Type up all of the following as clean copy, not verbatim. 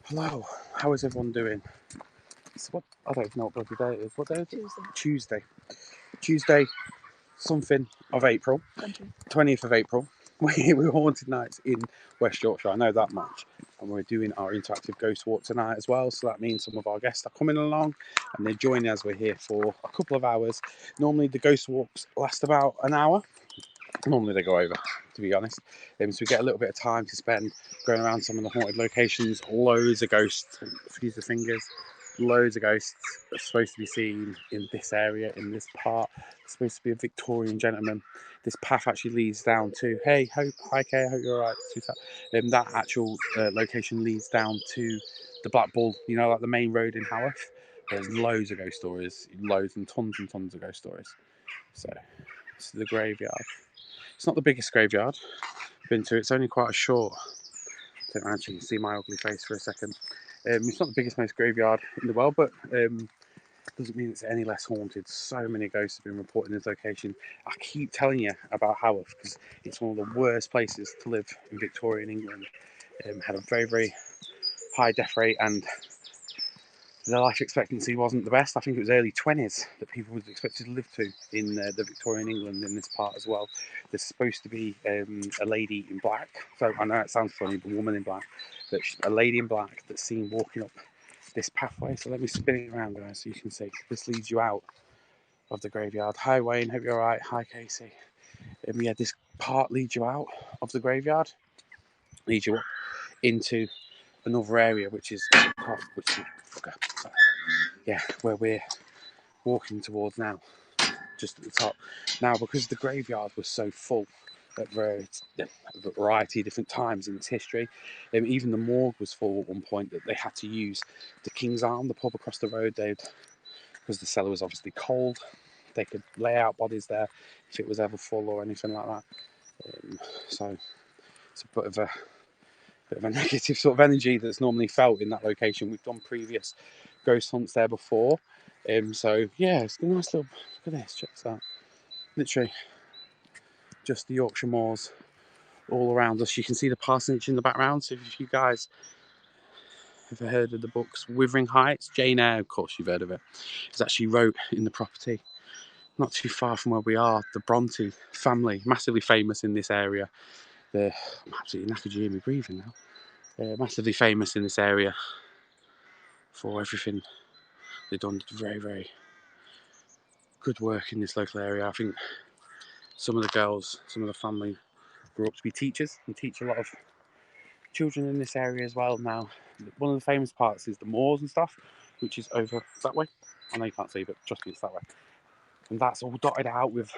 Hello, how is everyone doing? So what? I don't even know what bloody day it is. What day is it? Tuesday. Tuesday, something of April. 20th of April. We're Haunted Nights in West Yorkshire. I know that much. And we're doing our interactive ghost walk tonight as well. So that means some of our guests are coming along and they're joining us. We're here for a couple of hours. Normally the ghost walks last about an hour. Normally they go over, to be honest. So we get a little bit of time to spend going around some of the haunted locations. Loads of ghosts, excuse the fingers, loads of ghosts are supposed to be seen in this area, in this part. It's supposed to be a Victorian gentleman. This path actually leads down to, hey, hi Kay, I hope you're alright. That actual location leads down to the Black Bull, you know, like the main road in Haworth. There's loads of ghost stories, loads and tons of ghost stories. So, this is the graveyard. It's not the biggest graveyard I've been to. It's only quite a short. I don't actually see my ugly face for a second. It's not the biggest, most graveyard in the world, but doesn't mean it's any less haunted. So many ghosts have been reported in this location. I keep telling you about Haworth because it's one of the worst places to live in Victorian England. Had a very high death rate, and the life expectancy wasn't the best. I think it was early 20s that people was expected to live to in the Victorian England in this part as well. There's supposed to be a lady in black. So I know it sounds funny, but a woman in black. But a lady in black that's seen walking up this pathway. So let me spin it around, guys, so you can see. This leads you out of the graveyard. Hi, Wayne. Hope you're all right. Hi, Casey. Yeah, this part leads you out of the graveyard. Leads you up into another area, which is where we're walking towards now, just at the top. Now, because the graveyard was so full at a variety of different times in its history, even the morgue was full at one point that they had to use the King's Arm, the pub across the road. Because the cellar was obviously cold, they could lay out bodies there if it was ever full or anything like that. So it's a bit of a negative sort of energy that's normally felt in that location. We've done previous ghost hunts there before. So yeah, it's a nice little, look at this, check this out. Literally just the Yorkshire moors all around us. You can see the parsonage in the background. So if you guys have heard of the books Withering Heights, Jane Eyre, of course you've heard of it. It's actually wrote in the property not too far from where we are. The Bronte family, massively famous in this area. I'm absolutely knackered, you hear me breathing now. Massively famous in this area for everything they've done. Very good work in this local area. I think some of the girls, some of the family grew up to be teachers and teach a lot of children in this area as well. Now, one of the famous parts is the moors and stuff, which is over that way. I know you can't see, but trust me, it's that way. And that's all dotted out with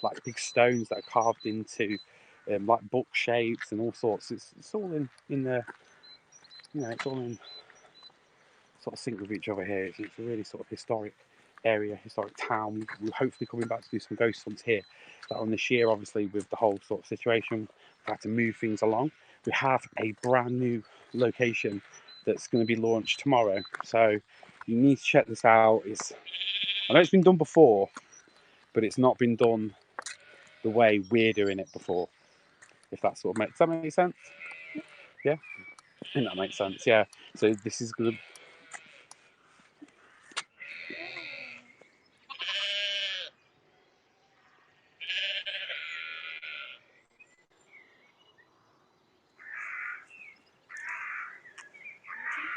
like big stones that are carved into like book shapes and all sorts. It's all in the, you know, it's all in sort of sync with each other here. It's a really sort of historic area, historic town. We're hopefully coming back to do some ghost hunts here. That on this year, obviously, with the whole sort of situation, we had to move things along. We have a brand new location that's going to be launched tomorrow. So you need to check this out. I know it's been done before, but it's not been done the way we're doing it before. If that sort of makes, does that make sense? Yeah, I think that makes sense. Yeah. So this is going to.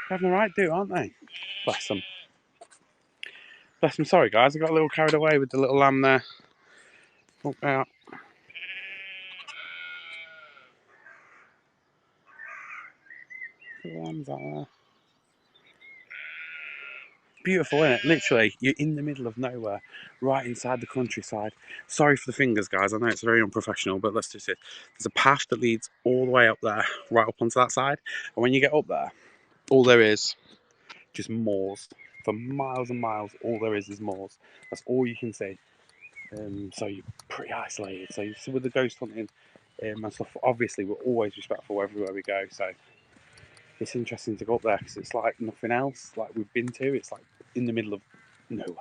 Having the right do, aren't they? Bless them. Bless them. Sorry, guys. I got a little carried away with the little lamb there. Oh, out. The lamb's out there. Beautiful, isn't it? Literally, you're in the middle of nowhere, right inside the countryside. Sorry for the fingers, guys. I know it's very unprofessional, but let's just say there's a path that leads all the way up there, right up onto that side. And when you get up there, all there is just moors. For miles and miles, all there is moors. That's all you can see. So you're pretty isolated. So with the ghost hunting and stuff, obviously we're always respectful everywhere we go. So it's interesting to go up there because it's like nothing else like we've been to. It's like in the middle of nowhere.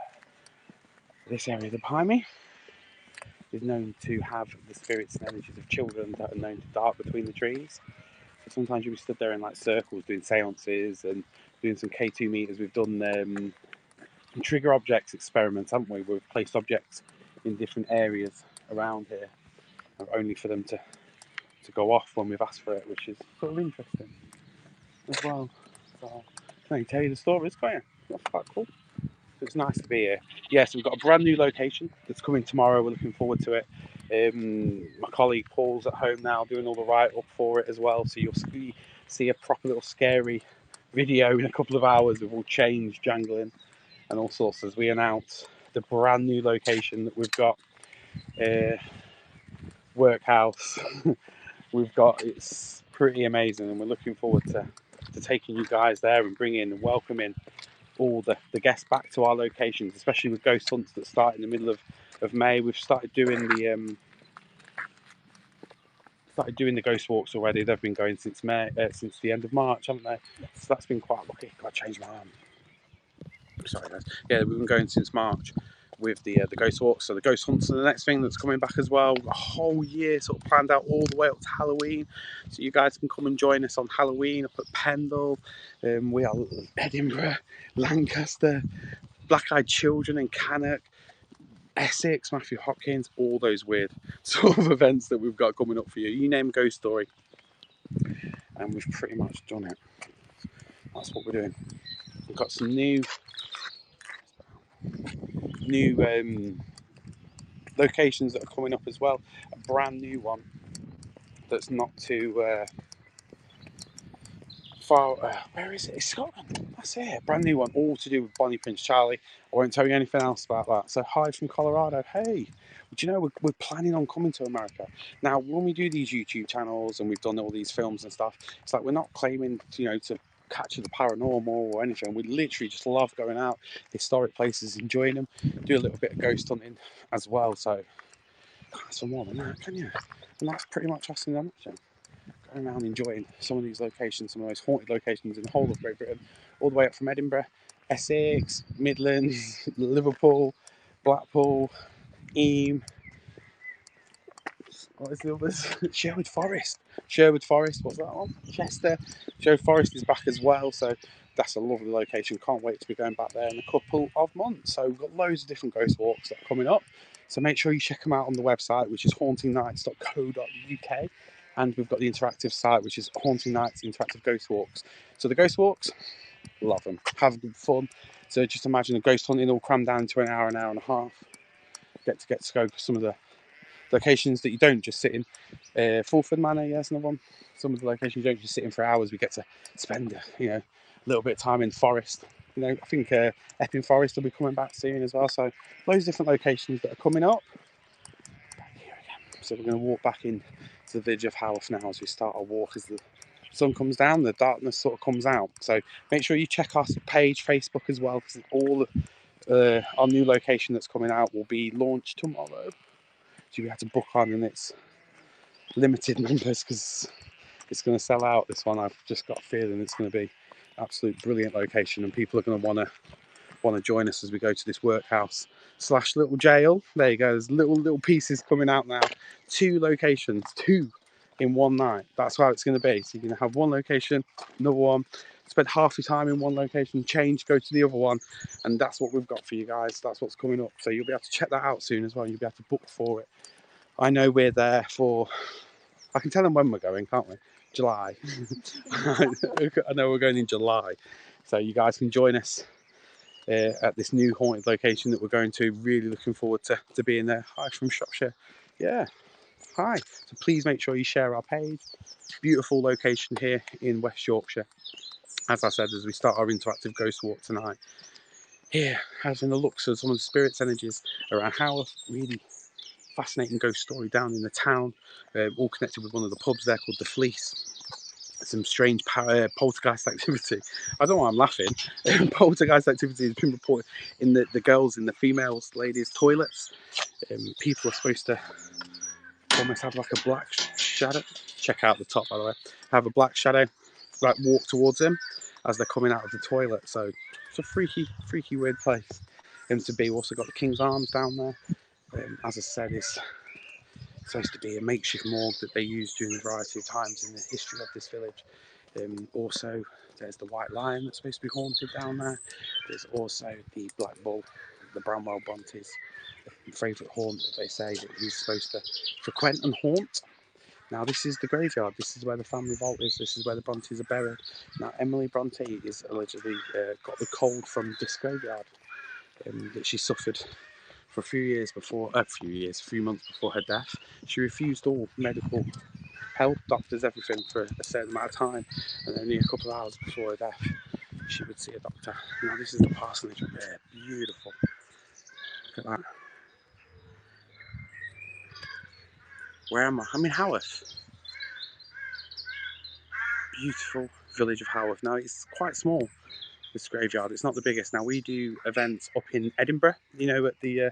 This area behind me is known to have the spirits and energies of children that are known to dart between the trees. Sometimes you'll be stood there in like circles doing seances and doing some K2 meters. We've done trigger objects experiments, haven't we? We've placed objects in different areas around here, only for them to go off when we've asked for it, which is sort of interesting as well. So, can I tell you the stories, can't you? That's quite cool. It's nice to be here. Yes, we've got a brand new location that's coming tomorrow. We're looking forward to it. My colleague Paul's at home now doing all the write up for it as well. So you'll see a proper little scary video in a couple of hours with all change jangling and all sorts as we announce the brand new location that we've got. Workhouse. We've got, it's pretty amazing, and we're looking forward to taking you guys there and bringing and welcoming all the guests back to our locations, especially with ghost hunts that start in the middle of May. We've started doing the ghost walks already. They've been going since since the end of March, haven't they? So that's been quite lucky. I changed my arm. Sorry guys. Yeah, we've been going since March with the ghost walks. So the ghost hunts are the next thing that's coming back as well. A whole year sort of planned out all the way up to Halloween, so you guys can come and join us on Halloween up at Pendle. We are Edinburgh, Lancaster, Black Eyed Children in Cannock, Essex, Matthew Hopkins, all those weird sort of events that we've got coming up for you. You name a ghost story, and we've pretty much done it. That's what we're doing. We've got some new locations that are coming up as well. A brand new one that's not too far. Where is it? It's Scotland. That's it. A brand new one, all to do with Bonnie Prince Charlie. I won't tell you anything else about that. So hi from Colorado. Hey, do you know we're planning on coming to America now? When we do these YouTube channels and we've done all these films and stuff, it's like we're not claiming to capture the paranormal or anything. We literally just love going out historic places, enjoying them, do a little bit of ghost hunting as well. So can't ask for more than that, can you? And that's pretty much us in a nutshell. Going around enjoying some of these locations, some of the most haunted locations in the whole of Great Britain, all the way up from Edinburgh, Essex, Midlands, Liverpool, Blackpool, Eam. What is the others? Sherwood Forest. What's that one? Chester. Sherwood Forest is back as well, so that's a lovely location. Can't wait to be going back there in a couple of months. So we've got loads of different ghost walks that are coming up. So make sure you check them out on the website, which is hauntingnights.co.uk. And we've got the interactive site, which is Haunting Nights Interactive Ghost Walks. So the ghost walks, love them. Have good fun. So just imagine a ghost hunting all crammed down into an hour and a half. Get to go some of the locations that you don't just sit in. Fulford Manor, yes, another one. Some of the locations you don't just sit in for hours. We get to spend a little bit of time in the forest. I think Epping Forest will be coming back soon as well. So loads of different locations that are coming up. Back here again. So we're going to walk back in to the village of Haworth now as we start our walk. As the sun comes down, the darkness sort of comes out. So make sure you check our page, Facebook as well, because all our new location that's coming out will be launched tomorrow. So you have to book on, and it's limited numbers because it's going to sell out. This one, I've just got a feeling it's going to be absolute brilliant location, and people are going to want to join us as we go to this workhouse / little jail. There you go. There's little pieces coming out now. 2 locations, 2 in one night. That's how it's going to be. So you're going to have one location, another one. Spend half your time in one location, change, go to the other one, and that's what we've got for you guys. That's what's coming up. So you'll be able to check that out soon as well. You'll be able to book for it. I know we're there for. I can tell them when we're going, can't we? July. I know we're going in July, so you guys can join us at this new haunted location that we're going to. Really looking forward to being there. Hi from Shropshire. Yeah. Hi. So please make sure you share our page. Beautiful location here in West Yorkshire. As I said, as we start our interactive ghost walk tonight. Here, having a look at some of the spirits energies around Haworth. Really fascinating ghost story down in the town, all connected with one of the pubs there called the Fleece. Some strange poltergeist activity. I don't know why I'm laughing. Poltergeist activity has been reported in the girls, in the females, ladies' toilets. People are supposed to almost have like a black shadow. Check out the top, by the way. Have a black shadow, like walk towards them as they're coming out of the toilet. So it's a freaky, weird place to be. We've also got the King's Arms down there. As I said, supposed to be a makeshift morgue that they used during a variety of times in the history of this village. Also, there's the White Lion that's supposed to be haunted down there. There's also the Black Bull, the Bramwell Bronte's favourite haunt that they say that he's supposed to frequent and haunt. Now, this is the graveyard. This is where the family vault is. This is where the Brontes are buried. Now, Emily Bronte is allegedly got the cold from this graveyard that she suffered for a few months before her death. She refused all medical help, doctors, everything for a certain amount of time, and only a couple of hours before her death, she would see a doctor. Now, this is the parsonage up here. Beautiful. Look at that. Where am I? I'm in Haworth. Beautiful village of Haworth. Now, it's quite small, this graveyard. It's not the biggest. Now, we do events up in Edinburgh, at the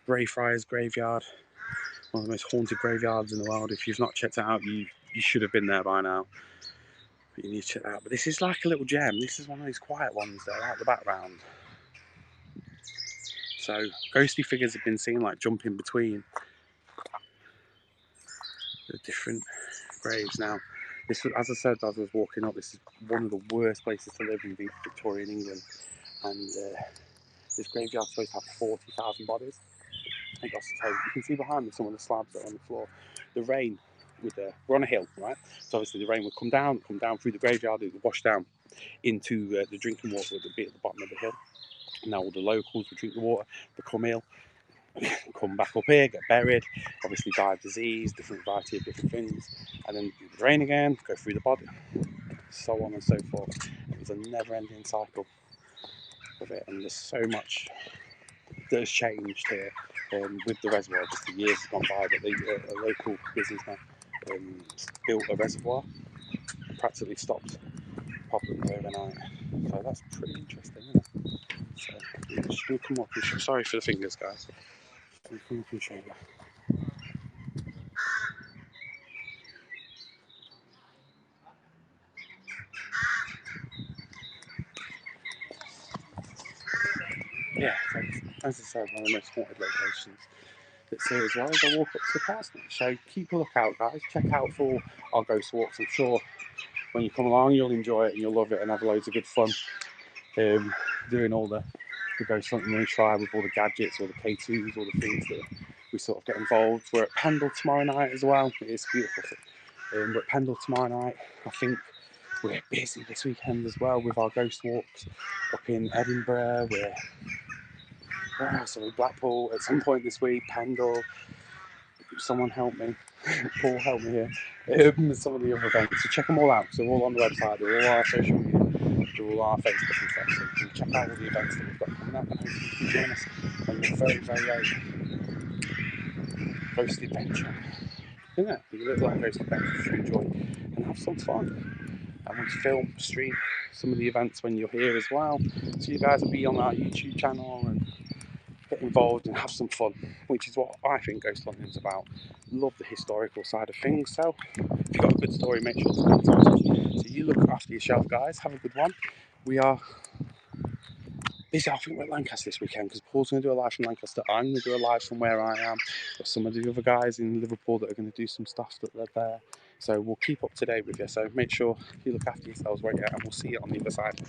Greyfriars Graveyard, one of the most haunted graveyards in the world. If you've not checked it out, you should have been there by now. But you need to check that out. But this is like a little gem. This is one of those quiet ones that are out the background. So ghostly figures have been seen like jumping between the different graves. Now, this was, as I said, as I was walking up, this is one of the worst places to live in Victorian England, and this graveyard's supposed to have 40,000 bodies. I think that's the total. You can see behind me some of the slabs that are on the floor. The rain we're on a hill, right? So obviously the rain would come down through the graveyard, it would wash down into the drinking water that would be at the bottom of the hill. Now all the locals would drink the water, become ill, come back up here, get buried, obviously die of disease, different variety of different things, and then it would rain again, go through the body, so on and so forth. It was a never-ending cycle of it, and there's so much that has changed here with the reservoir. Just the years have gone by, but a local businessman built a reservoir, practically stopped problems overnight. So that's pretty interesting, isn't it? So I'm just going to come up and show. Sorry for the fingers, guys. I'm come up and show you. Yeah, so as I said, one of the most haunted locations that's here as well as I walk up to the parsonage. So keep a lookout, guys. Check out for our ghost walks. I'm sure when you come along, you'll enjoy it and you'll love it and have loads of good fun doing all the ghost hunting we try with all the gadgets, all the K2s, all the things that we sort of get involved. We're at Pendle tomorrow night as well. It's beautiful. We're at Pendle tomorrow night. I think we're busy this weekend as well with our ghost walks up in Edinburgh. We're Blackpool at some point this week, Pendle. Someone help me. Paul, help me here. Some of the other events. So check them all out. So they're all on the website. They're all our social media. They're all our Facebook and stuff. So you can check out all the events that we've got coming up and hopefully you can join us on your very, very own ghost adventure. Isn't it? You look like ghost adventures to enjoy and have some fun. And we'll film, stream some of the events when you're here as well. So you guys will be on our YouTube channel and get involved and have some fun, which is what I think ghost hunting is about. Love the historical side of things. So if you've got a good story, make sure to contact us. So you look after yourself, guys. Have a good one. We are busy. I think we're at Lancaster this weekend because Paul's going to do a live from Lancaster. I'm going to do a live from where I am. There's some of the other guys in Liverpool that are going to do some stuff that they're there. So we'll keep up to date with you. So make sure you look after yourselves right here, and we'll see you on the other side.